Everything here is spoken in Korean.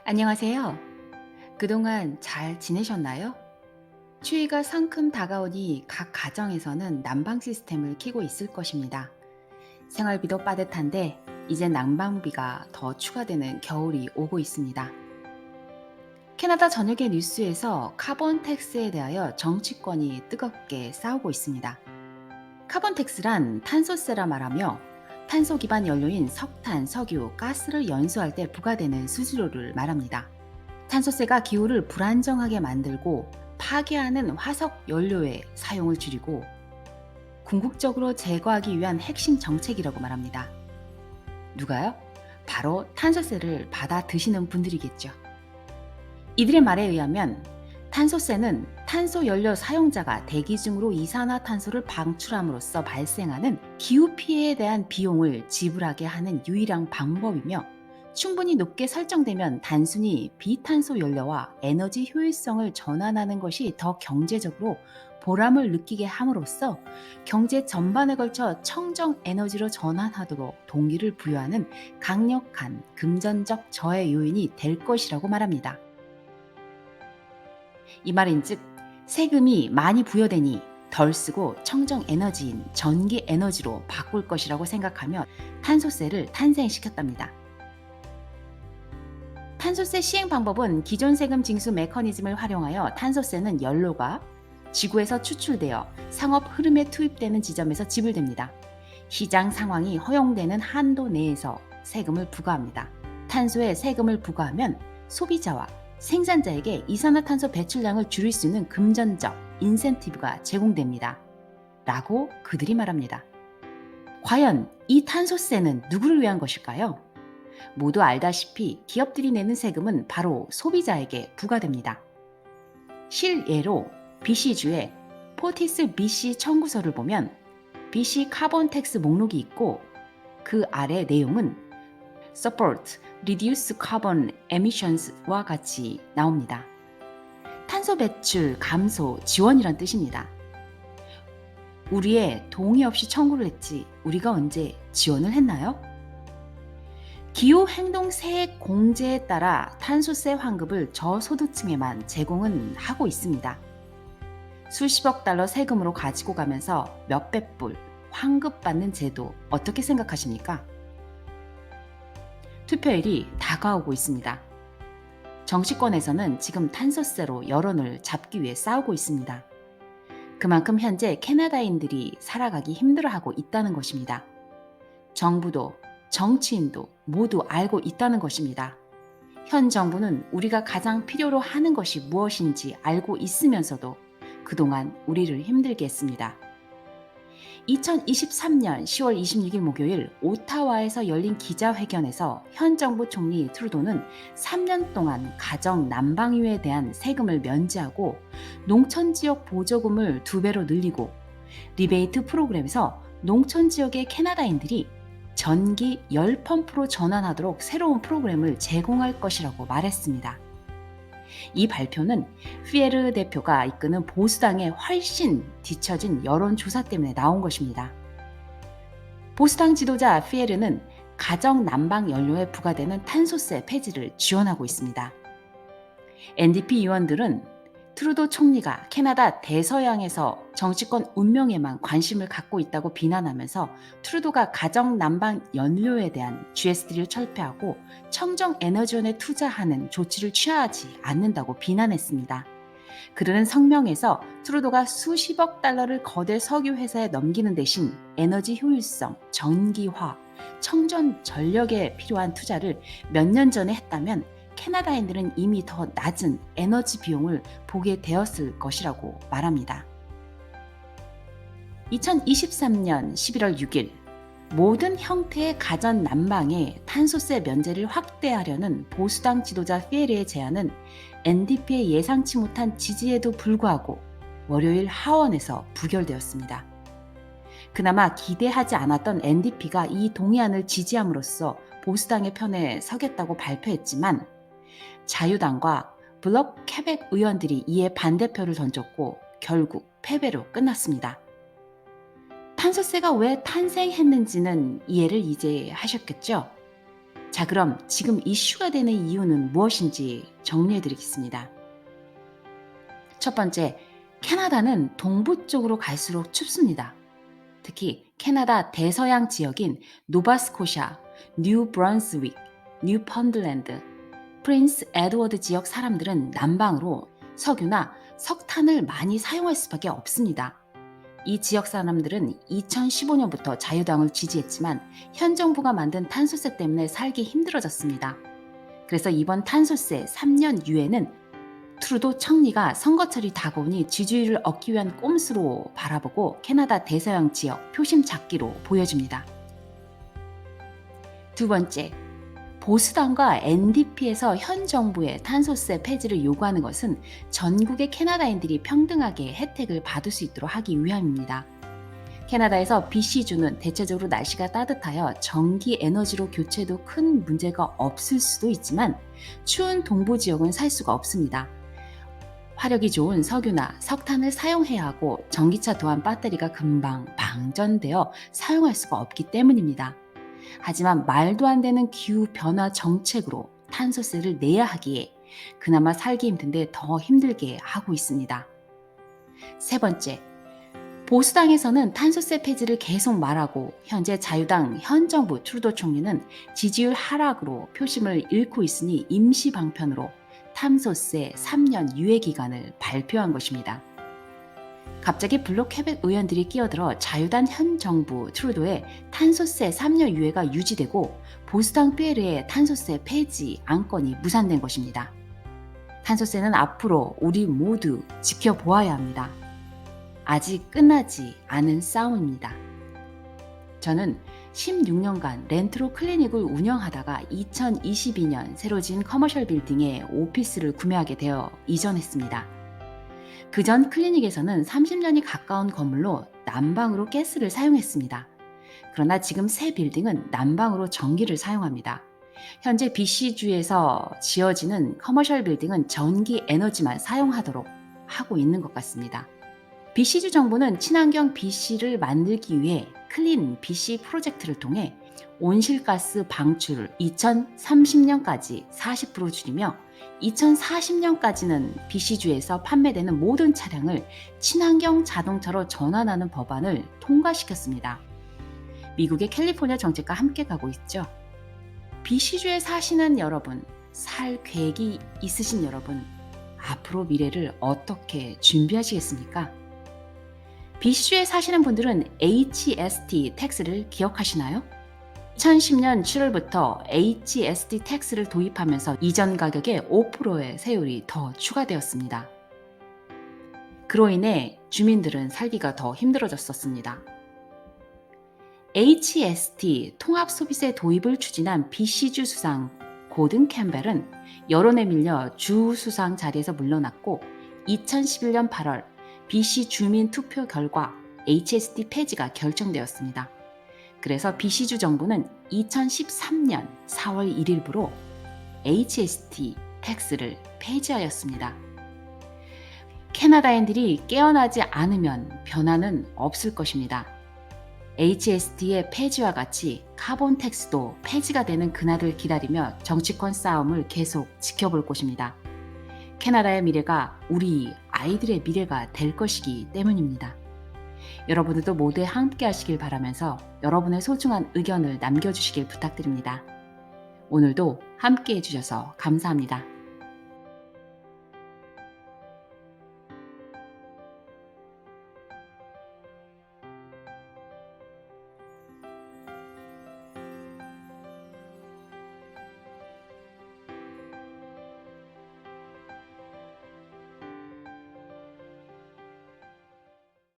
안녕하세요. 그동안 잘 지내셨나요? 추위가 성큼 다가오니 각 가정에서는 난방 시스템을 켜고 있을 것입니다. 생활비도 빠듯한데 이제 난방비가 더 추가되는 겨울이 오고 있습니다. 캐나다 전역의 뉴스에서 카본 텍스에 대하여 정치권이 뜨겁게 싸우고 있습니다. 카본 텍스란 탄소세라 말하며 탄소 기반 연료인 석탄, 석유, 가스를 연소할 때 부과되는 수수료를 말합니다. 탄소세가 기후를 불안정하게 만들고 파괴하는 화석 연료의 사용을 줄이고 궁극적으로 제거하기 위한 핵심 정책이라고 말합니다. 누가요? 바로 탄소세를 받아 드시는 분들이겠죠. 이들의 말에 의하면 탄소세는 탄소 연료 사용자가 대기 중으로 이산화탄소를 방출함으로써 발생하는 기후 피해에 대한 비용을 지불하게 하는 유일한 방법이며 충분히 높게 설정되면 단순히 비탄소 연료와 에너지 효율성을 전환하는 것이 더 경제적으로 보람을 느끼게 함으로써 경제 전반에 걸쳐 청정 에너지로 전환하도록 동기를 부여하는 강력한 금전적 저해 요인이 될 것이라고 말합니다. 이 말인즉 세금이 많이 부여되니 덜 쓰고 청정 에너지인 전기 에너지로 바꿀 것이라고 생각하며 탄소세를 탄생시켰답니다. 탄소세 시행 방법은 기존 세금 징수 메커니즘을 활용하여 탄소세는 연료가 지구에서 추출되어 상업 흐름에 투입되는 지점에서 지불됩니다. 시장 상황이 허용되는 한도 내에서 세금을 부과합니다. 탄소에 세금을 부과하면 소비자와 생산자에게 이산화탄소 배출량을 줄일 수 있는 금전적 인센티브가 제공됩니다. 라고 그들이 말합니다. 과연 이 탄소세는 누구를 위한 것일까요? 모두 알다시피 기업들이 내는 세금은 바로 소비자에게 부과됩니다. 실예로 BC주의 포티스 BC 청구서를 보면 BC 카본 텍스 목록이 있고 그 아래 내용은 Support Reduce Carbon Emissions와 같이 나옵니다. 탄소 배출 감소 지원이란 뜻입니다. 우리의 동의 없이 청구를 했지 우리가 언제 지원을 했나요? 기후행동세액 공제에 따라 탄소세 환급을 저소득층에만 제공은 하고 있습니다. 수십억 달러 세금으로 가지고 가면서 몇백 불 환급받는 제도 어떻게 생각하십니까? 투표일이 다가오고 있습니다. 정치권에서는 지금 탄소세로 여론을 잡기 위해 싸우고 있습니다. 그만큼 현재 캐나다인들이 살아가기 힘들어하고 있다는 것입니다. 정부도 정치인도 모두 알고 있다는 것입니다. 현 정부는 우리가 가장 필요로 하는 것이 무엇인지 알고 있으면서도 그동안 우리를 힘들게 했습니다. 2023년 10월 26일 목요일 오타와에서 열린 기자회견에서 현 정부 총리 트루도는 3년 동안 가정 난방유에 대한 세금을 면제하고 농촌지역 보조금을 2배로 늘리고 리베이트 프로그램에서 농촌지역의 캐나다인들이 전기 열 펌프로 전환하도록 새로운 프로그램을 제공할 것이라고 말했습니다. 이 발표는 피에르 대표가 이끄는 보수당에 훨씬 뒤처진 여론조사 때문에 나온 것입니다. 보수당 지도자 피에르는 가정 난방 연료에 부과되는 탄소세 폐지를 지원하고 있습니다. NDP 의원들은 트루도 총리가 캐나다 대서양에서 정치권 운명에만 관심을 갖고 있다고 비난하면서 트루도가 가정 난방 연료에 대한 GST를 철폐하고 청정 에너지원에 투자하는 조치를 취하지 않는다고 비난했습니다. 그들은 성명에서 트루도가 수십억 달러를 거대 석유 회사에 넘기는 대신 에너지 효율성, 전기화, 청정 전력에 필요한 투자를 몇 년 전에 했다면 캐나다인들은 이미 더 낮은 에너지 비용을 보게 되었을 것이라고 말합니다. 2023년 11월 6일 모든 형태의 가전 난방에 탄소세 면제를 확대하려는 보수당 지도자 피에르의 제안은 NDP의 예상치 못한 지지에도 불구하고 월요일 하원에서 부결되었습니다. 그나마 기대하지 않았던 NDP가 이 동의안을 지지함으로써 보수당의 편에 서겠다고 발표했지만 자유당과 블록 케벡 의원들이 이에 반대표를 던졌고 결국 패배로 끝났습니다. 탄소세가 왜 탄생했는지는 이해를 이제 하셨겠죠? 자, 그럼 지금 이슈가 되는 이유는 무엇인지 정리해 드리겠습니다. 첫 번째, 캐나다는 동부 쪽으로 갈수록 춥습니다. 특히 캐나다 대서양 지역인 노바스코샤, 뉴 브런스윅, 뉴펀들랜드, 프린스 에드워드 지역 사람들은 난방으로 석유나 석탄을 많이 사용할 수밖에 없습니다. 이 지역 사람들은 2015년부터 자유당을 지지했지만 현 정부가 만든 탄소세 때문에 살기 힘들어졌습니다. 그래서 이번 탄소세 3년 유예는 트루도 총리가 선거철이 다가오니 지지율을 얻기 위한 꼼수로 바라보고 캐나다 대서양 지역 표심 찾기로 보여집니다. 두 번째, 보수당과 NDP에서 현 정부의 탄소세 폐지를 요구하는 것은 전국의 캐나다인들이 평등하게 혜택을 받을 수 있도록 하기 위함입니다. 캐나다에서 BC주는 대체적으로 날씨가 따뜻하여 전기 에너지로 교체도 큰 문제가 없을 수도 있지만 추운 동부 지역은 살 수가 없습니다. 화력이 좋은 석유나 석탄을 사용해야 하고 전기차 또한 배터리가 금방 방전되어 사용할 수가 없기 때문입니다. 하지만 말도 안 되는 기후변화 정책으로 탄소세를 내야 하기에 그나마 살기 힘든데 더 힘들게 하고 있습니다. 세 번째, 보수당에서는 탄소세 폐지를 계속 말하고 현재 자유당 현 정부 트루도 총리는 지지율 하락으로 표심을 잃고 있으니 임시 방편으로 탄소세 3년 유예 기간을 발표한 것입니다. 갑자기 블록 퀘벡 의원들이 끼어들어 자유당 현 정부 트루도의 탄소세 3년 유예가 유지되고 보수당 피에르의 탄소세 폐지 안건이 무산된 것입니다. 탄소세는 앞으로 우리 모두 지켜보아야 합니다. 아직 끝나지 않은 싸움입니다. 저는 16년간 렌트로 클리닉을 운영하다가 2022년 새로 지은 커머셜 빌딩에 오피스를 구매하게 되어 이전했습니다. 그전 클리닉에서는 30년이 가까운 건물로 난방으로 가스를 사용했습니다. 그러나 지금 새 빌딩은 난방으로 전기를 사용합니다. 현재 BC주에서 지어지는 커머셜 빌딩은 전기 에너지만 사용하도록 하고 있는 것 같습니다. BC주 정부는 친환경 BC를 만들기 위해 클린 BC 프로젝트를 통해 온실가스 방출을 2030년까지 40% 줄이며 2040년까지는 BC주에서 판매되는 모든 차량을 친환경 자동차로 전환하는 법안을 통과시켰습니다. 미국의 캘리포니아 정책과 함께 가고 있죠. BC주에 사시는 여러분, 살 계획이 있으신 여러분, 앞으로 미래를 어떻게 준비하시겠습니까? BC주에 사시는 분들은 HST 텍스를 기억하시나요? 2010년 7월부터 HST 텍스를 도입하면서 이전 가격에 5%의 세율이 더 추가되었습니다. 그로 인해 주민들은 살기가 더 힘들어졌었습니다. HST 통합소비세 도입을 추진한 BC주 수상 고든 캠벨은 여론에 밀려 주 수상 자리에서 물러났고 2011년 8월 BC 주민 투표 결과 HST 폐지가 결정되었습니다. 그래서 BC주 정부는 2013년 4월 1일부로 HST 텍스를 폐지하였습니다. 캐나다인들이 깨어나지 않으면 변화는 없을 것입니다. HST의 폐지와 같이 카본 텍스도 폐지가 되는 그날을 기다리며 정치권 싸움을 계속 지켜볼 것입니다. 캐나다의 미래가 우리 아이들의 미래가 될 것이기 때문입니다. 여러분들도 모두 함께 하시길 바라면서 여러분의 소중한 의견을 남겨주시길 부탁드립니다. 오늘도 함께 해주셔서 감사합니다.